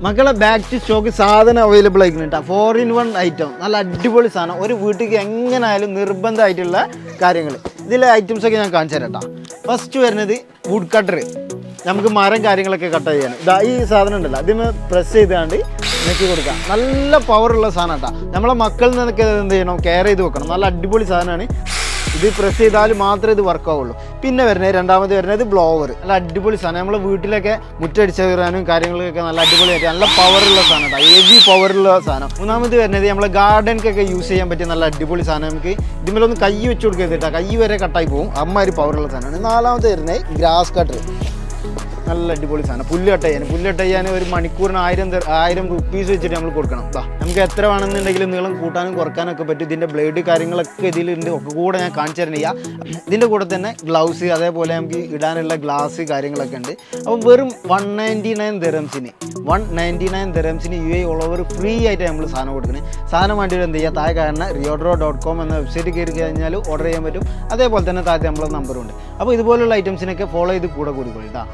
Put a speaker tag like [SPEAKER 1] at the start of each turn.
[SPEAKER 1] മക്കളെ back to stock സാധനം available ആയിട്ടുണ്ട്. 4-in-1 ഐറ്റം, നല്ല അടിപൊളി സാധനം. ഒരു വീട്ടിലേക്ക് എങ്ങനെയായാലും നിർബന്ധമായിട്ടുള്ള കാര്യങ്ങൾ ഇതിലെ ഐറ്റംസൊക്കെ ഞാൻ കാണിച്ചു തരാം കേട്ടോ. ഫസ്റ്റ് വരുന്നത് വുഡ് കട്ടർ. നമുക്ക് മരം കാര്യങ്ങളൊക്കെ കട്ട് ചെയ്യാൻ ഇതാ ഈ സാധനം ഉണ്ടല്ലോ, അതിന് പ്രസ് ചെയ്താണ്ട് നെക്കി കൊടുക്കാം. നല്ല പവറുള്ള സാധനം കേട്ടോ. നമ്മളെ മക്കളിൽ നിന്നൊക്കെ എന്ത് ചെയ്യണം, കെയർ ചെയ്ത് വെക്കണം. നല്ല അടിപൊളി സാധനമാണ്. ഇത് പ്രസ് ചെയ്താൽ മാത്രമേ ഇത് വർക്ക് ആവുള്ളൂ. പിന്നെ വരുന്നത് രണ്ടാമത് വരുന്നത് ബ്ലോവർ. നല്ല അടിപൊളി സാധനം. നമ്മളെ വീട്ടിലൊക്കെ മുറ്റടിച്ച് കയറാനും കാര്യങ്ങളൊക്കെ നല്ല അടിപൊളിയായിട്ട് നല്ല പവറുള്ള സാധനം കേട്ടോ. ഹെവി പവറുള്ള സാധനം. മൂന്നാമത് വരുന്നത് നമ്മളെ ഗാർഡൻക്കൊക്കെ യൂസ് ചെയ്യാൻ പറ്റിയ നല്ല അടിപൊളി സാധനം. നമുക്ക് ഇതിമേലൊന്നും കൈ വെച്ച് കൊടുക്കരുത് കേട്ടോ, കൈ വരെ കട്ടായി പോകും. അമ്മാതിരി പവറുള്ള സാധനമാണ്. നാലാമത് വരുന്നത് ഗ്രാസ് കട്ടർ. നല്ല അടിപൊളി സാധനം. പുല്ല് കട്ട് ചെയ്യാൻ ഒരു മണിക്കൂറിന് 1000 റുപ്പീസ് വെച്ചിട്ട് നമ്മൾ കൊടുക്കണം. നമുക്ക് എത്ര വേണമെന്നുണ്ടെങ്കിലും നീളം കൂട്ടാനും കുറക്കാനൊക്കെ പറ്റും. ഇതിൻ്റെ ബ്ലേഡ് കാര്യങ്ങളൊക്കെ ഇതിലുണ്ട്. ഒക്കെ കൂടെ ഞാൻ കാണിച്ചു തരണം ചെയ്യാം. ഇതിൻ്റെ കൂടെ തന്നെ ഗ്ലൗസ്, അതേപോലെ നമുക്ക് ഇടാനുള്ള ഗ്ലാസ് കാര്യങ്ങളൊക്കെ ഉണ്ട്. അപ്പം വെറും 199 ദിർഹംസിന് 199 ദിർഹംസിന് UAE ഓൾ ഓവർ ഫ്രീ ആയിട്ട് നമ്മൾ സാധനം കൊടുക്കുന്നത്. സാധനം വേണ്ടിയിട്ട് എന്ത് ചെയ്യുക, താഴെ കാരണം riodro.com എന്ന വെബ്സൈറ്റ് കയറി കഴിഞ്ഞാൽ ഓർഡർ ചെയ്യാൻ പറ്റും. അതേപോലെ തന്നെ താഴത്തെ നമ്മളെ നമ്പറുണ്ട്. അപ്പോൾ ഇതുപോലുള്ള ഐറ്റംസിനൊക്കെ ഫോളോ ചെയ്ത് കൂടെ കൂടിക്കൊള്ളി കേട്ടോ.